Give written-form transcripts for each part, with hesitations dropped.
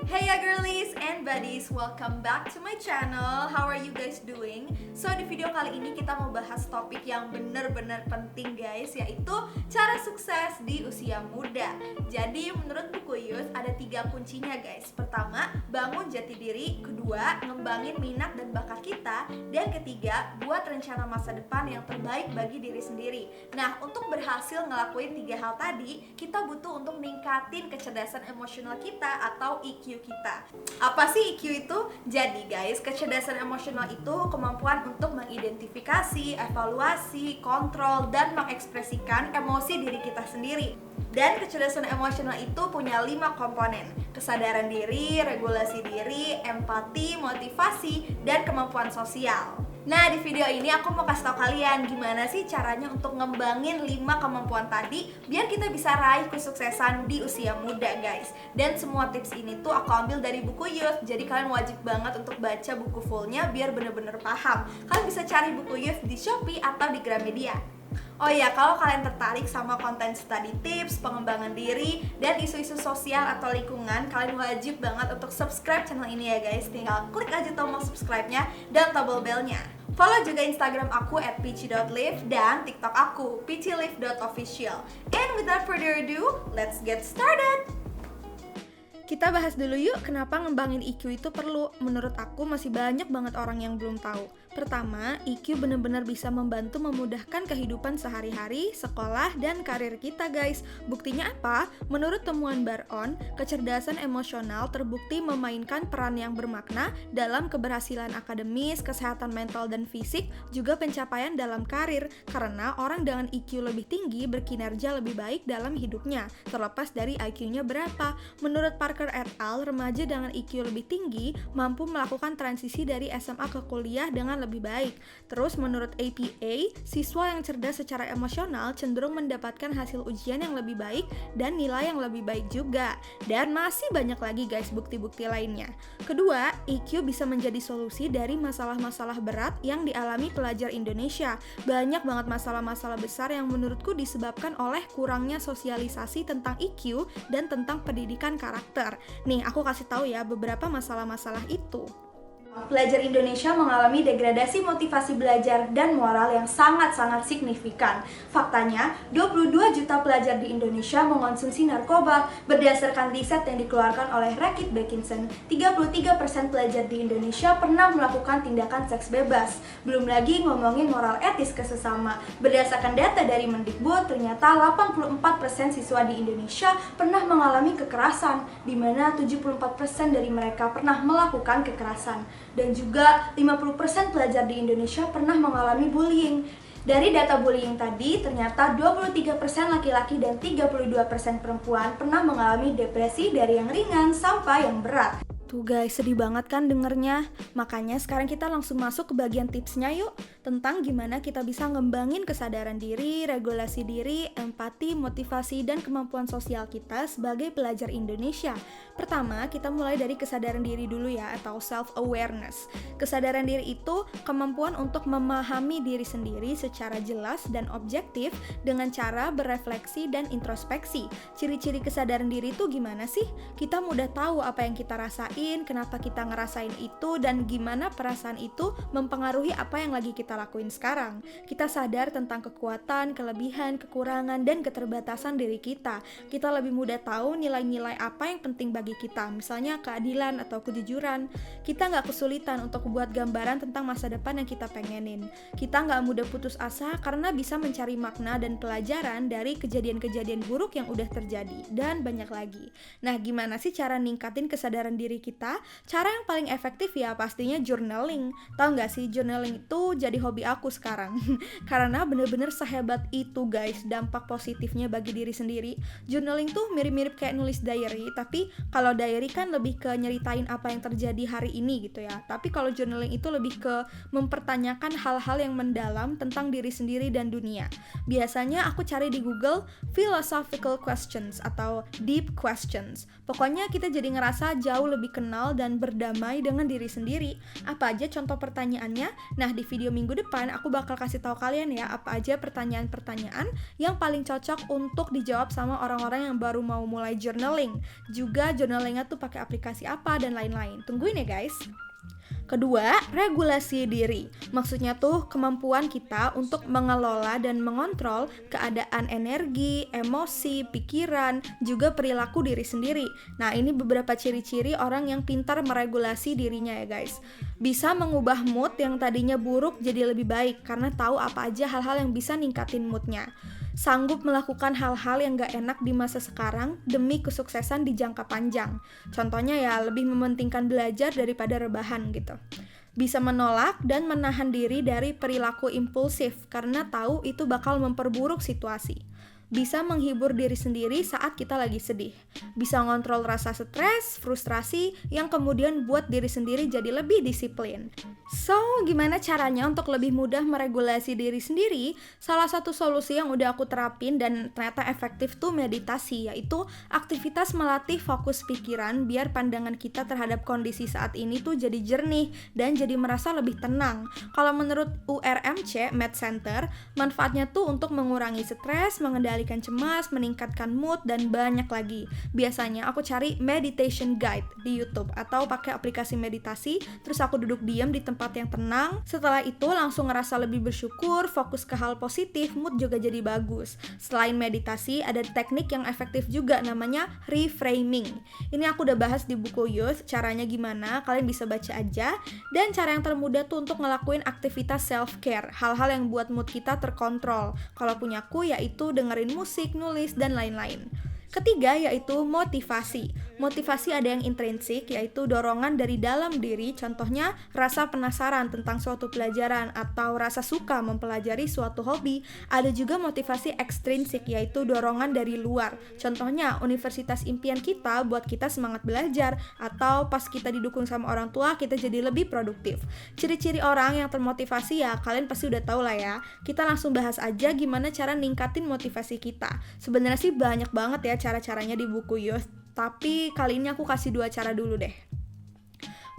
Hey ya girlies and buddies, welcome back to my channel. How are you guys doing? So di video kali ini kita mau bahas topik yang bener-bener penting guys, yaitu cara sukses di usia muda. Jadi menurut buku Yus ada 3 kuncinya guys. Pertama, bangun jati diri. Kedua, ngembangin minat dan bakat kita. Dan ketiga, buat rencana masa depan yang terbaik bagi diri sendiri. Nah, untuk berhasil ngelakuin 3 hal tadi, kita butuh untuk ningkatin kecerdasan emosional kita atau EQ kita. Apa sih EQ itu? Jadi guys, kecerdasan emosional itu kemampuan untuk mengidentifikasi, evaluasi, kontrol, dan mengekspresikan emosi diri kita sendiri. Dan kecerdasan emosional itu punya 5 komponen: kesadaran diri, regulasi diri, empati, motivasi, dan kemampuan sosial. Nah, di video ini aku mau kasih tau kalian gimana sih caranya untuk ngembangin 5 kemampuan tadi biar kita bisa raih kesuksesan di usia muda guys. Dan semua tips ini tuh aku ambil dari buku Youth, jadi kalian wajib banget untuk baca buku fullnya biar bener-bener paham. Kalian bisa cari buku Youth di Shopee atau di Gramedia. Oh iya, kalau kalian tertarik sama konten study tips, pengembangan diri, dan isu-isu sosial atau lingkungan, kalian wajib banget untuk subscribe channel ini ya guys. Tinggal klik aja tombol subscribe-nya dan tombol bell-nya. Follow juga Instagram aku @peachy.live dan TikTok aku peachylive.official. And without further ado, let's get started! Kita bahas dulu yuk kenapa ngembangin EQ itu perlu. Menurut aku masih banyak banget orang yang belum tahu. Pertama, EQ benar-benar bisa membantu memudahkan kehidupan sehari-hari, sekolah, dan karir kita guys. Buktinya apa? Menurut temuan Baron, kecerdasan emosional terbukti memainkan peran yang bermakna dalam keberhasilan akademis, kesehatan mental dan fisik, juga pencapaian dalam karir. Karena orang dengan EQ lebih tinggi berkinerja lebih baik dalam hidupnya, terlepas dari IQ-nya berapa. Menurut Parker et al., remaja dengan EQ lebih tinggi mampu melakukan transisi dari SMA ke kuliah dengan lebih baik. Terus menurut APA, siswa yang cerdas secara emosional cenderung mendapatkan hasil ujian yang lebih baik dan nilai yang lebih baik juga. Dan masih banyak lagi guys bukti-bukti lainnya. Kedua, EQ bisa menjadi solusi dari masalah-masalah berat yang dialami pelajar Indonesia. Banyak banget masalah-masalah besar yang menurutku disebabkan oleh kurangnya sosialisasi tentang EQ dan tentang pendidikan karakter. Nih, aku kasih tahu ya beberapa masalah-masalah itu. Pelajar Indonesia mengalami degradasi motivasi belajar dan moral yang sangat-sangat signifikan. Faktanya, 22 juta pelajar di Indonesia mengonsumsi narkoba. Berdasarkan riset yang dikeluarkan oleh Reckitt Benckiser, 33% pelajar di Indonesia pernah melakukan tindakan seks bebas. Belum lagi ngomongin moral etis ke sesama. Berdasarkan data dari Mendikbud, ternyata 84% siswa di Indonesia pernah mengalami kekerasan, di mana 74% dari mereka pernah melakukan kekerasan. Dan juga 50% pelajar di Indonesia pernah mengalami bullying. Dari data bullying tadi, ternyata 23% laki-laki dan 32% perempuan pernah mengalami depresi dari yang ringan sampai yang berat. Tuh guys, sedih banget kan dengernya. Makanya sekarang kita langsung masuk ke bagian tipsnya yuk. Tentang gimana kita bisa ngembangin kesadaran diri, regulasi diri, empati, motivasi, dan kemampuan sosial kita sebagai pelajar Indonesia. Pertama, kita mulai dari kesadaran diri dulu ya, atau self-awareness. Kesadaran diri itu kemampuan untuk memahami diri sendiri secara jelas dan objektif dengan cara berefleksi dan introspeksi. Ciri-ciri kesadaran diri itu gimana sih? Kita mudah tahu apa yang kita rasain, kenapa kita ngerasain itu, dan gimana perasaan itu mempengaruhi apa yang lagi kita lakuin sekarang. Kita sadar tentang kekuatan, kelebihan, kekurangan, dan keterbatasan diri kita. Kita lebih mudah tahu nilai-nilai apa yang penting bagi kita, misalnya keadilan atau kejujuran. Kita nggak kesulitan untuk buat gambaran tentang masa depan yang kita pengenin. Kita nggak mudah putus asa karena bisa mencari makna dan pelajaran dari kejadian-kejadian buruk yang udah terjadi, dan banyak lagi. Nah, gimana sih cara ningkatin kesadaran diri kita? Cara yang paling efektif ya pastinya journaling. Tahu nggak sih, journaling itu jadi hobi aku sekarang. Karena bener-bener sehebat itu guys dampak positifnya bagi diri sendiri. Journaling tuh mirip-mirip kayak nulis diary, tapi kalau diary kan lebih ke nyeritain apa yang terjadi hari ini gitu ya. Tapi kalau journaling itu lebih ke mempertanyakan hal-hal yang mendalam tentang diri sendiri dan dunia. Biasanya aku cari di Google philosophical questions atau deep questions. Pokoknya kita jadi ngerasa jauh lebih kenal dan berdamai dengan diri sendiri. Apa aja contoh pertanyaannya? Nah, di video minggu minggu depan aku bakal kasih tahu kalian ya apa aja pertanyaan-pertanyaan yang paling cocok untuk dijawab sama orang-orang yang baru mau mulai journaling. Juga journalingnya tuh pakai aplikasi apa dan lain-lain. Tungguin ya guys. Kedua, regulasi diri. Maksudnya tuh kemampuan kita untuk mengelola dan mengontrol keadaan energi, emosi, pikiran, juga perilaku diri sendiri. Nah, ini beberapa ciri-ciri orang yang pintar meregulasi dirinya ya guys. Bisa mengubah mood yang tadinya buruk jadi lebih baik karena tahu apa aja hal-hal yang bisa ningkatin moodnya. Sanggup melakukan hal-hal yang gak enak di masa sekarang demi kesuksesan di jangka panjang. Contohnya ya lebih mementingkan belajar daripada rebahan gitu. Bisa menolak dan menahan diri dari perilaku impulsif karena tahu itu bakal memperburuk situasi. Bisa menghibur diri sendiri saat kita lagi sedih. Bisa ngontrol rasa stres, frustrasi yang kemudian buat diri sendiri jadi lebih disiplin. So, gimana caranya untuk lebih mudah meregulasi diri sendiri? Salah satu solusi yang udah aku terapin dan ternyata efektif tuh meditasi, yaitu aktivitas melatih fokus pikiran biar pandangan kita terhadap kondisi saat ini tuh jadi jernih dan jadi merasa lebih tenang. Kalau menurut URMC, Med Center, manfaatnya tuh untuk mengurangi stres, mengendalikan cemas, meningkatkan mood, dan banyak lagi. Biasanya aku cari meditation guide di YouTube atau pakai aplikasi meditasi, terus aku duduk diam di tempat yang tenang. Setelah itu langsung ngerasa lebih bersyukur, fokus ke hal positif, mood juga jadi bagus. Selain meditasi, ada teknik yang efektif juga namanya reframing. Ini aku udah bahas di buku Youth, caranya gimana, kalian bisa baca aja. Dan cara yang termudah tuh untuk ngelakuin aktivitas self-care, hal-hal yang buat mood kita terkontrol. Kalau punyaku yaitu dengerin musik, nulis, dan lain-lain. Ketiga yaitu motivasi. Motivasi ada yang intrinsik, yaitu dorongan dari dalam diri, contohnya rasa penasaran tentang suatu pelajaran atau rasa suka mempelajari suatu hobi. Ada juga motivasi ekstrinsik, yaitu dorongan dari luar, contohnya universitas impian kita buat kita semangat belajar, atau pas kita didukung sama orang tua kita jadi lebih produktif. Ciri-ciri orang yang termotivasi ya kalian pasti udah tahu lah ya. Kita langsung bahas aja gimana cara ningkatin motivasi kita. Sebenarnya sih banyak banget ya cara-caranya di buku Youth, tapi kali ini aku kasih 2 cara dulu deh.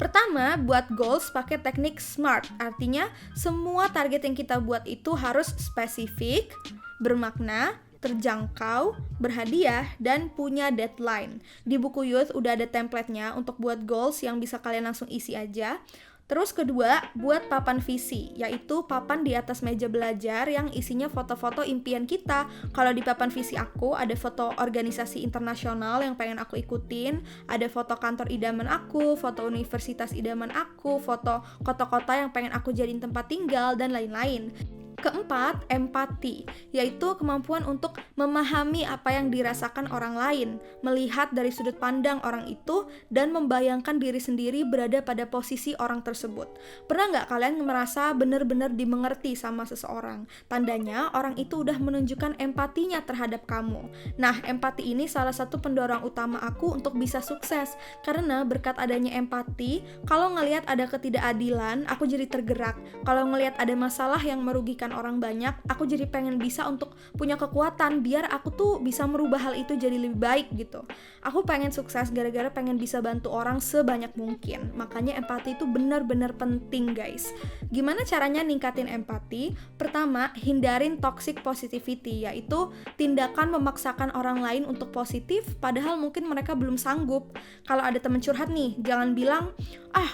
Pertama, buat goals pakai teknik SMART. Artinya, semua target yang kita buat itu harus spesifik, bermakna, terjangkau, berhadiah, dan punya deadline. Di buku Youth udah ada template-nya untuk buat goals yang bisa kalian langsung isi aja. Terus kedua, buat papan visi, yaitu papan di atas meja belajar yang isinya foto-foto impian kita. Kalau di papan visi aku, ada foto organisasi internasional yang pengen aku ikutin, ada foto kantor idaman aku, foto universitas idaman aku, foto kota-kota yang pengen aku jadiin tempat tinggal, dan lain-lain. Keempat, empati, yaitu kemampuan untuk memahami apa yang dirasakan orang lain, melihat dari sudut pandang orang itu, dan membayangkan diri sendiri berada pada posisi orang tersebut. Pernah nggak kalian merasa benar-benar dimengerti sama seseorang? Tandanya orang itu udah menunjukkan empatinya terhadap kamu. Nah, empati ini salah satu pendorong utama aku untuk bisa sukses, karena berkat adanya empati, kalau ngelihat ada ketidakadilan, aku jadi tergerak. Kalau ngelihat ada masalah yang merugikan orang banyak, aku jadi pengen bisa untuk punya kekuatan biar aku tuh bisa merubah hal itu jadi lebih baik gitu. Aku pengen sukses gara-gara pengen bisa bantu orang sebanyak mungkin. Makanya empati itu benar-benar penting guys. Gimana caranya ningkatin empati? Pertama, hindarin toxic positivity, yaitu tindakan memaksakan orang lain untuk positif padahal mungkin mereka belum sanggup. Kalau ada teman curhat nih, jangan bilang,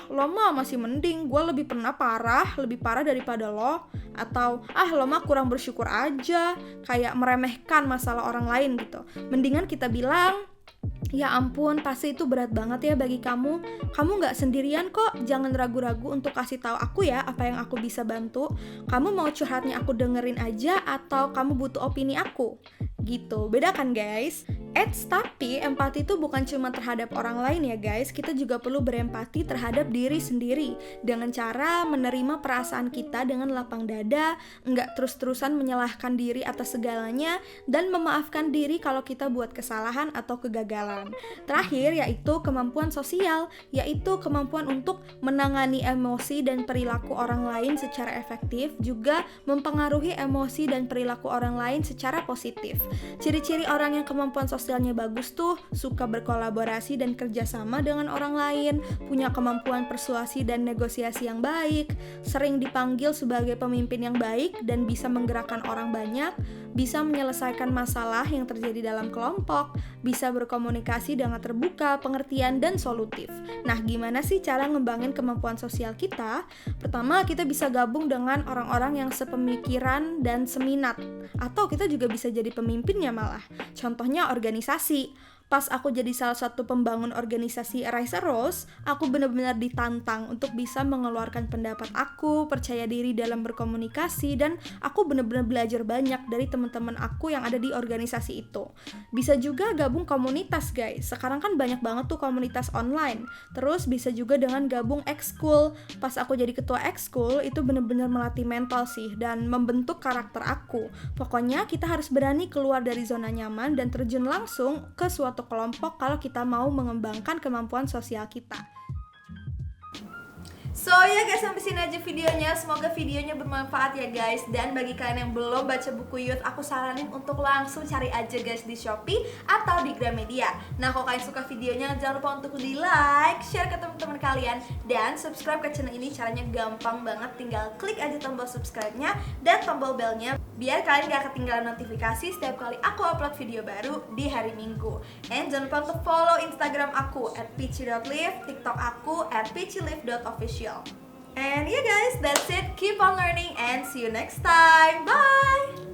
lo mah masih mending, gue lebih parah daripada lo. Atau lo mah kurang bersyukur aja, kayak meremehkan masalah orang lain gitu. Mendingan kita bilang, ya ampun, pasti itu berat banget ya bagi kamu gak sendirian kok, jangan ragu-ragu untuk kasih tahu aku ya apa yang aku bisa bantu. Kamu mau curhatnya aku dengerin aja atau kamu butuh opini aku? Gitu, beda kan guys? Tapi empati itu bukan cuma terhadap orang lain ya guys, kita juga perlu berempati terhadap diri sendiri dengan cara menerima perasaan kita dengan lapang dada, nggak terus-terusan menyalahkan diri atas segalanya, dan memaafkan diri kalau kita buat kesalahan atau kegagalan. Terakhir yaitu kemampuan sosial, yaitu kemampuan untuk menangani emosi dan perilaku orang lain secara efektif, juga mempengaruhi emosi dan perilaku orang lain secara positif. Ciri-ciri orang yang kemampuan sosial sosialnya bagus tuh suka berkolaborasi dan kerjasama dengan orang lain, punya kemampuan persuasi dan negosiasi yang baik, sering dipanggil sebagai pemimpin yang baik dan bisa menggerakkan orang banyak, bisa menyelesaikan masalah yang terjadi dalam kelompok, bisa berkomunikasi dengan terbuka, pengertian, dan solutif. Nah, gimana sih cara ngembangin kemampuan sosial kita? Pertama, kita bisa gabung dengan orang-orang yang sepemikiran dan seminat, atau kita juga bisa jadi pemimpinnya malah. Contohnya organisasi. Pas aku jadi salah satu pembangun organisasi Arise a Rose, aku benar-benar ditantang untuk bisa mengeluarkan pendapat aku, percaya diri dalam berkomunikasi, dan aku benar-benar belajar banyak dari teman-teman aku yang ada di organisasi itu. Bisa juga gabung komunitas guys, sekarang kan banyak banget tuh komunitas online. Terus bisa juga dengan gabung ekskul. Pas aku jadi ketua ekskul, itu benar-benar melatih mental sih, dan membentuk karakter aku. Pokoknya kita harus berani keluar dari zona nyaman dan terjun langsung ke suatu kelompok kalau kita mau mengembangkan kemampuan sosial kita. So ya guys, sampai sini aja videonya. Semoga videonya bermanfaat ya guys. Dan bagi kalian yang belum baca buku Youth, aku saranin untuk langsung cari aja guys di Shopee atau di Gramedia. Nah, kalau kalian suka videonya, jangan lupa untuk di like, share ke teman-teman kalian, dan subscribe ke channel ini. Caranya gampang banget, tinggal klik aja tombol subscribe-nya dan tombol bell-nya, biar kalian gak ketinggalan notifikasi setiap kali aku upload video baru di hari Minggu. And jangan lupa untuk follow Instagram aku @peachy.live, TikTok aku @peachylive.official. And yeah guys, that's it. Keep on learning and see you next time. Bye!